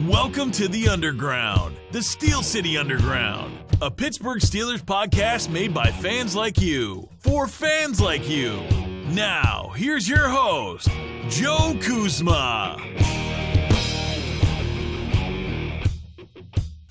Welcome to the Underground, the Steel City Underground, a Pittsburgh Steelers podcast made by fans like you, for fans like you. Now, here's your host, Joe Kuzma.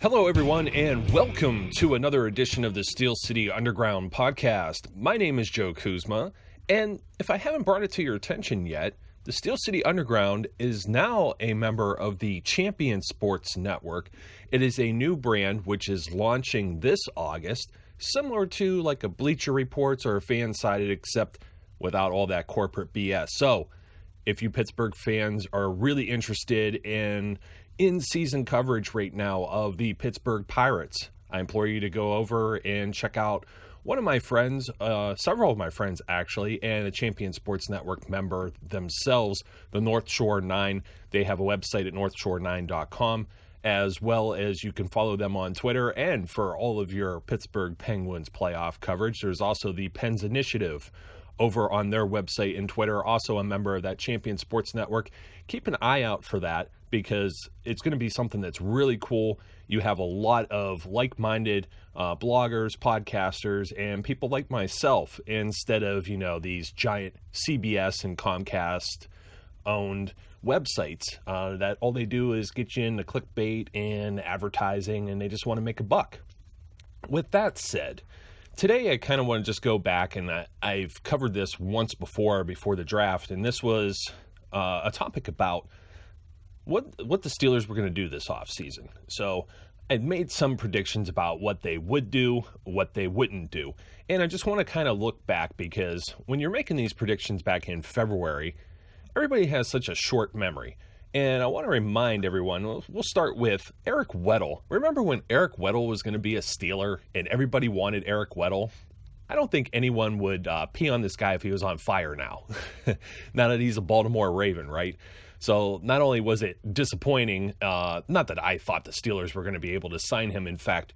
Hello, everyone, and welcome to another edition of the Steel City Underground podcast. My name is Joe Kuzma, and if I haven't brought it to your attention yet, the Steel City Underground is now a member of the Champion Sports Network. It is a new brand which is launching this August, similar to like a Bleacher Reports or a Fansided, except without all that corporate BS. So, if you Pittsburgh fans are really interested in-season coverage right now of the Pittsburgh Pirates, I implore you to go over and check out one of my friends, several of my friends actually, and a Champion Sports Network member themselves, the North Shore 9. They have a website at northshore9.com, as well as you can follow them on Twitter. And for all of your Pittsburgh Penguins playoff coverage, there's also the Pens Initiative over on their website and Twitter, also a member of that Champion Sports Network. Keep an eye out for that because it's going to be something that's really cool. You have a lot of like-minded bloggers, podcasters, and people like myself instead of, these giant CBS and Comcast-owned websites that all they do is get you into clickbait and advertising, and they just want to make a buck. With that said, today I kind of want to just go back, and I've covered this once before the draft, and this was a topic about what the Steelers were going to do this offseason. So I'd made some predictions about what they would do, what they wouldn't do. And I just want to kind of look back because when you're making these predictions back in February, everybody has such a short memory. And I want to remind everyone, we'll start with Eric Weddle. Remember when Eric Weddle was going to be a Steeler and everybody wanted Eric Weddle? I don't think anyone would pee on this guy if he was on fire now. Now that he's a Baltimore Raven, right? So not only was it disappointing, not that I thought the Steelers were going to be able to sign him. In fact,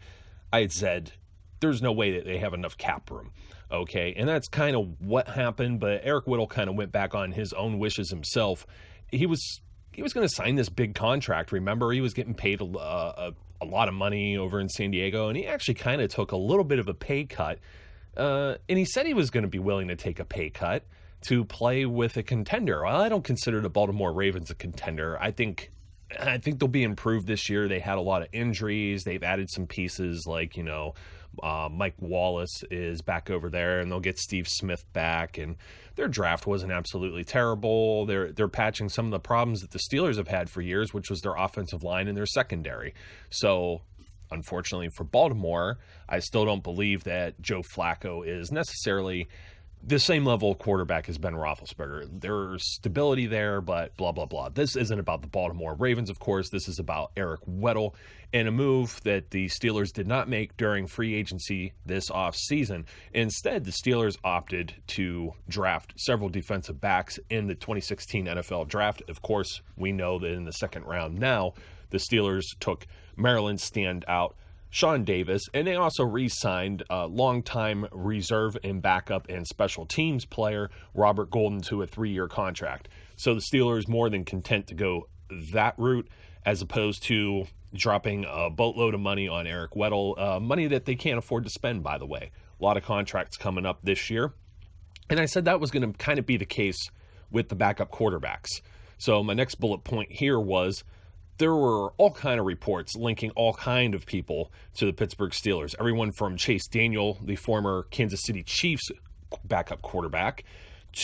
I had said there's no way that they have enough cap room. Okay, and that's kind of what happened. But Eric Weddle kind of went back on his own wishes himself. He was going to sign this big contract. Remember, he was getting paid a lot of money over in San Diego, and he actually kind of took a little bit of a pay cut. And he said he was going to be willing to take a pay cut to play with a contender. Well, I don't consider the Baltimore Ravens a contender. I think they'll be improved this year. They had a lot of injuries. They've added some pieces like, Mike Wallace is back over there, and they'll get Steve Smith back. And their draft wasn't absolutely terrible. They're patching some of the problems that the Steelers have had for years, which was their offensive line and their secondary. So, unfortunately for Baltimore, I still don't believe that Joe Flacco is necessarily the same level of quarterback as Ben Roethlisberger. There's stability there, but blah, blah, blah. This isn't about the Baltimore Ravens, of course. This is about Eric Weddle and a move that the Steelers did not make during free agency this offseason. Instead, the Steelers opted to draft several defensive backs in the 2016 NFL draft. Of course, we know that in the second round now, the Steelers took Maryland standout Sean Davis, and they also re-signed longtime reserve and backup and special teams player Robert Golden to a 3-year contract. So the Steelers more than content to go that route as opposed to dropping a boatload of money on Eric Weddle, money that they can't afford to spend, by the way. A lot of contracts coming up this year. And I said that was going to kind of be the case with the backup quarterbacks. So my next bullet point here was there were all kind of reports linking all kind of people to the Pittsburgh Steelers. Everyone from Chase Daniel, the former Kansas City Chiefs backup quarterback,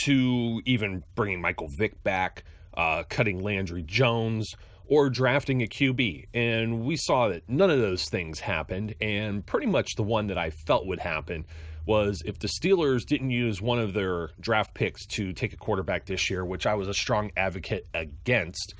to even bringing Michael Vick back, cutting Landry Jones, or drafting a QB. And we saw that none of those things happened. And pretty much the one that I felt would happen was if the Steelers didn't use one of their draft picks to take a quarterback this year, which I was a strong advocate against,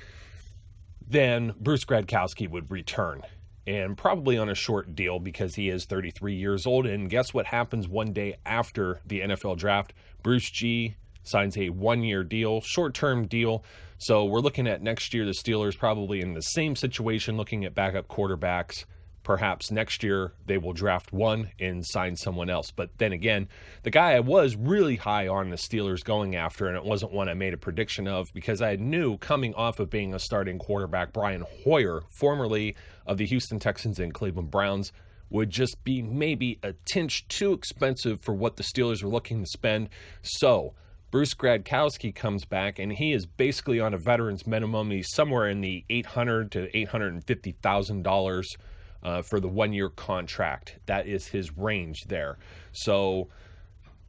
then Bruce Gradkowski would return, and probably on a short deal because he is 33 years old. And guess what happens one day after the NFL draft? Bruce G signs a 1-year deal, short-term deal. So we're looking at next year, the Steelers probably in the same situation, looking at backup quarterbacks, perhaps next year they will draft one and sign someone else. But then again, the guy I was really high on the Steelers going after, and it wasn't one I made a prediction of because I knew coming off of being a starting quarterback, Brian Hoyer, formerly of the Houston Texans and Cleveland Browns, would just be maybe a tinge too expensive for what the Steelers are looking to spend. So Bruce Gradkowski comes back, and he is basically on a veteran's minimum. He's somewhere in the $800,000 to $850,000 for the one-year contract. That is his range there. So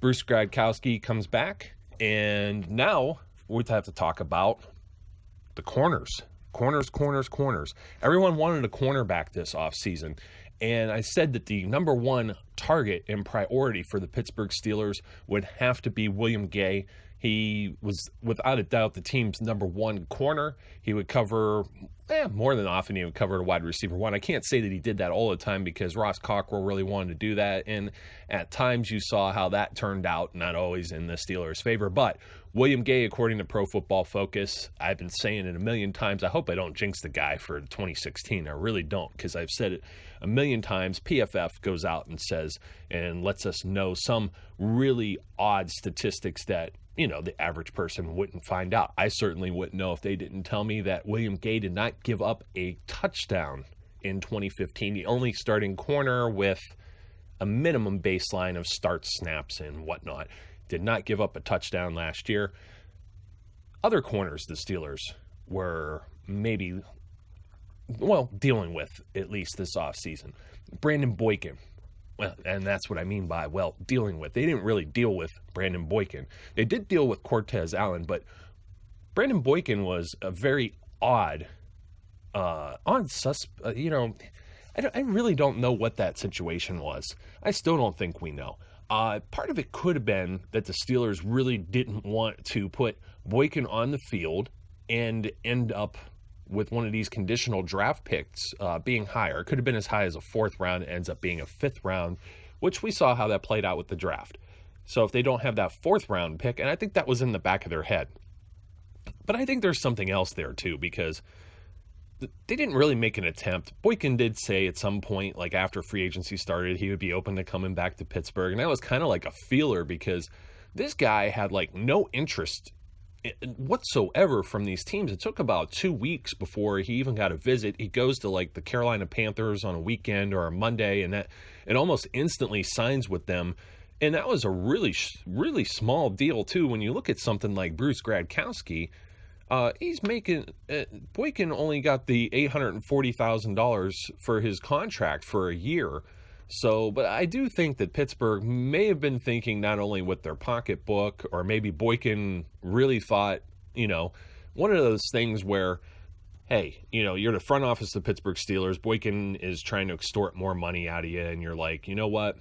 Bruce Gradkowski comes back, and now we have to talk about the corners. Corners. Everyone wanted a cornerback this offseason. And I said that the number one target and priority for the Pittsburgh Steelers would have to be William Gay. He was, without a doubt, the team's number one corner. He would cover, more than often, he would cover a wide receiver one. I can't say that he did that all the time because Ross Cockrell really wanted to do that. And at times you saw how that turned out, not always in the Steelers' favor. But William Gay, according to Pro Football Focus, I've been saying it a million times. I hope I don't jinx the guy for 2016. I really don't, because I've said it a million times. PFF goes out and says and lets us know some really odd statistics that, the average person wouldn't find out. I certainly wouldn't know if they didn't tell me that William Gay did not give up a touchdown in 2015. The only starting corner with a minimum baseline of starts, snaps, and whatnot. Did not give up a touchdown last year. Other corners the Steelers were maybe, dealing with at least this offseason. Brandon Boykin. Well, and that's what I mean by, dealing with. They didn't really deal with Brandon Boykin. They did deal with Cortez Allen, but Brandon Boykin was a very odd I really don't know what that situation was. I still don't think we know. Part of it could have been that the Steelers really didn't want to put Boykin on the field and end up with one of these conditional draft picks being higher. It could have been as high as a fourth round. It ends up being a fifth round, which we saw how that played out with the draft. So if they don't have that fourth round pick, and I think that was in the back of their head. But I think there's something else there too, because they didn't really make an attempt. Boykin did say at some point, like after free agency started, he would be open to coming back to Pittsburgh. And that was kind of like a feeler because this guy had like no interest whatsoever from these teams. It took about 2 weeks before he even got a visit. He goes to like the Carolina Panthers on a weekend or a Monday, and almost instantly signs with them. And that was a really, really small deal too. When you look at something like Bruce Gradkowski, he's making Boykin only got the $840,000 for his contract for a year. So, but I do think that Pittsburgh may have been thinking not only with their pocketbook, or maybe Boykin really thought, one of those things where, hey, you're the front office of the Pittsburgh Steelers. Boykin is trying to extort more money out of you, and you're like, you know what?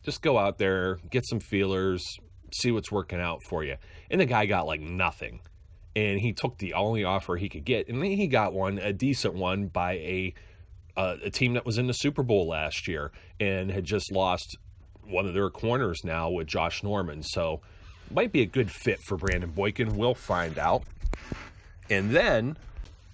Just go out there, get some feelers, see what's working out for you. And the guy got like nothing. And he took the only offer he could get, and he got one, a decent one, by a team that was in the Super Bowl last year and had just lost one of their corners now with Josh Norman. So might be a good fit for Brandon Boykin. We'll find out. And then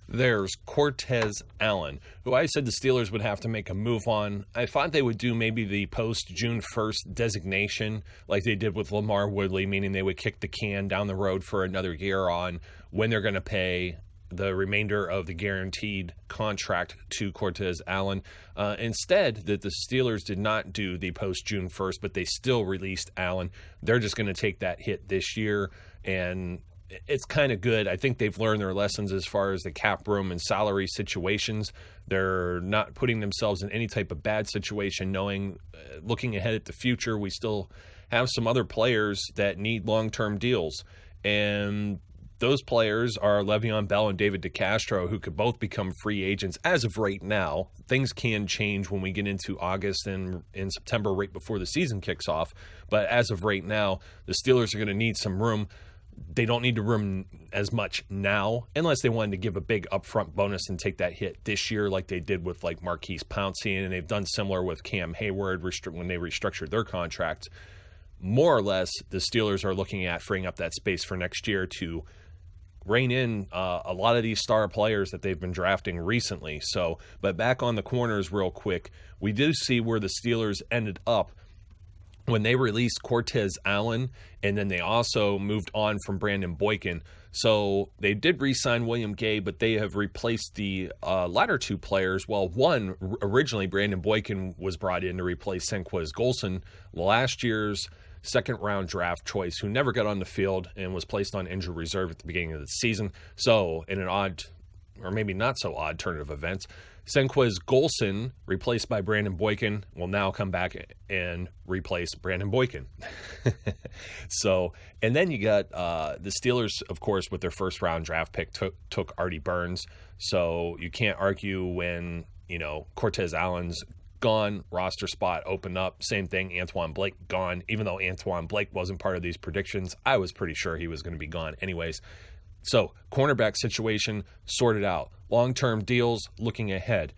there's Cortez Allen, who I said the Steelers would have to make a move on. I thought they would do maybe the post-June 1st designation like they did with Lamar Woodley, meaning they would kick the can down the road for another year on when they're going to pay the remainder of the guaranteed contract to Cortez Allen. Instead, that the Steelers did not do the post-June 1st, but they still released Allen. They're just going to take that hit this year, and it's kind of good. I think they've learned their lessons as far as the cap room and salary situations. They're not putting themselves in any type of bad situation, knowing, looking ahead at the future, we still have some other players that need long-term deals. And those players are Le'Veon Bell and David DeCastro, who could both become free agents as of right now. Things can change when we get into August and in September, right before the season kicks off. But as of right now, the Steelers are going to need some room. They don't need to room as much now, unless they wanted to give a big upfront bonus and take that hit this year like they did with like Marquise Pouncey, and they've done similar with Cam Hayward when they restructured their contracts. More or less, the Steelers are looking at freeing up that space for next year to rein in a lot of these star players that they've been drafting recently. So, but back on the corners real quick, we did see where the Steelers ended up when they released Cortez Allen, and then they also moved on from Brandon Boykin. So they did re-sign William Gay, but they have replaced the latter two players. Well, one, originally Brandon Boykin was brought in to replace Senquez Golson, last year's second-round draft choice, who never got on the field and was placed on injured reserve at the beginning of the season. So in an odd, or maybe not so odd, turn of events, Senquez Golson, replaced by Brandon Boykin, will now come back and replace Brandon Boykin. So, and then you got the Steelers, of course, with their first-round draft pick, took Artie Burns. So you can't argue when, Cortez Allen's gone, roster spot opened up. Same thing, Antoine Blake gone. Even though Antoine Blake wasn't part of these predictions, I was pretty sure he was going to be gone anyways. So, cornerback situation sorted out. Long-term deals looking ahead.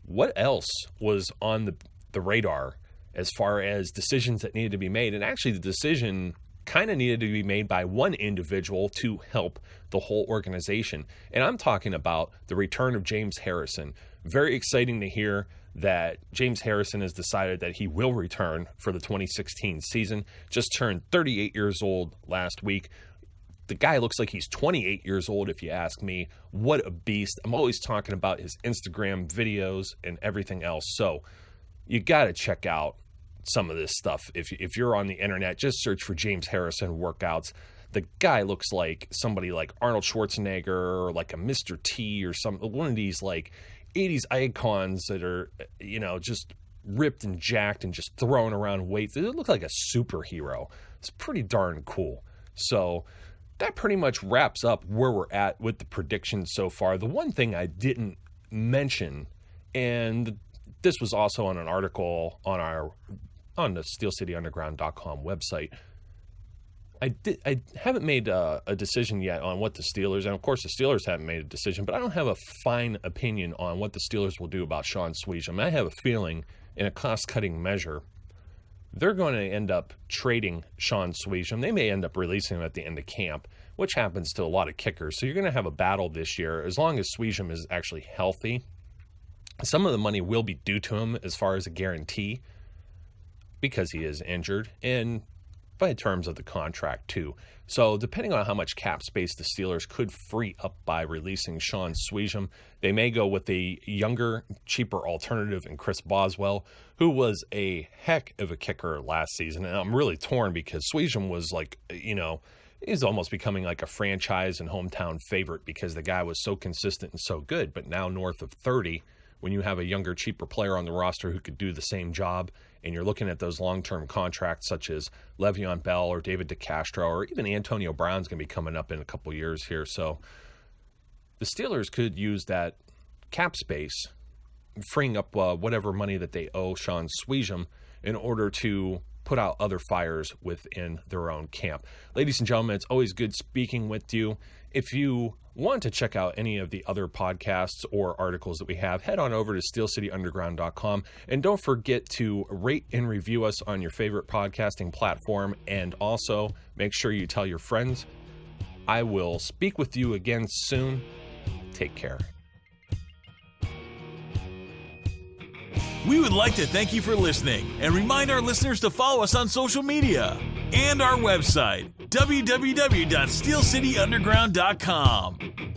What else was on the radar as far as decisions that needed to be made? And actually, the decision kind of needed to be made by one individual to help the whole organization. And I'm talking about the return of James Harrison. Very exciting to hear that James Harrison has decided that he will return for the 2016 season. Just turned 38 years old last week. The guy looks like he's 28 years old, if you ask me. What a beast. I'm always talking about his Instagram videos and everything else. So you got to check out some of this stuff. If you're on the internet, just search for James Harrison workouts. The guy looks like somebody like Arnold Schwarzenegger or like a Mr. T or one of these like 80s icons that are, just ripped and jacked and just throwing around weights. It looks like a superhero. It's pretty darn cool. So that pretty much wraps up where we're at with the predictions so far. The one thing I didn't mention, and this was also on an article on the SteelCityUnderground.com website, I haven't made a decision yet on what the Steelers, and of course the Steelers haven't made a decision, but I don't have a fine opinion on what the Steelers will do about Sean Swisham. I have a feeling, in a cost-cutting measure, they're going to end up trading Sean Swisham. They may end up releasing him at the end of camp, which happens to a lot of kickers. So you're going to have a battle this year. As long as Swisham is actually healthy, some of the money will be due to him as far as a guarantee because he is injured, and by terms of the contract too. So depending on how much cap space the Steelers could free up by releasing Sean Swisham, they may go with a younger, cheaper alternative in Chris Boswell, who was a heck of a kicker last season. And I'm really torn because Swisham was like, he's almost becoming like a franchise and hometown favorite because the guy was so consistent and so good. But now north of 30, when you have a younger, cheaper player on the roster who could do the same job, and you're looking at those long-term contracts such as Le'Veon Bell or David DeCastro or even Antonio Brown's going to be coming up in a couple years here. So the Steelers could use that cap space, freeing up whatever money that they owe Sean Swisham in order to put out other fires within their own camp. Ladies and gentlemen, it's always good speaking with you. If you want to check out any of the other podcasts or articles that we have, head on over to SteelCityUnderground.com, and don't forget to rate and review us on your favorite podcasting platform, and also make sure you tell your friends. I will speak with you again soon. Take care. We would like to thank you for listening and remind our listeners to follow us on social media and our website, www.steelcityunderground.com.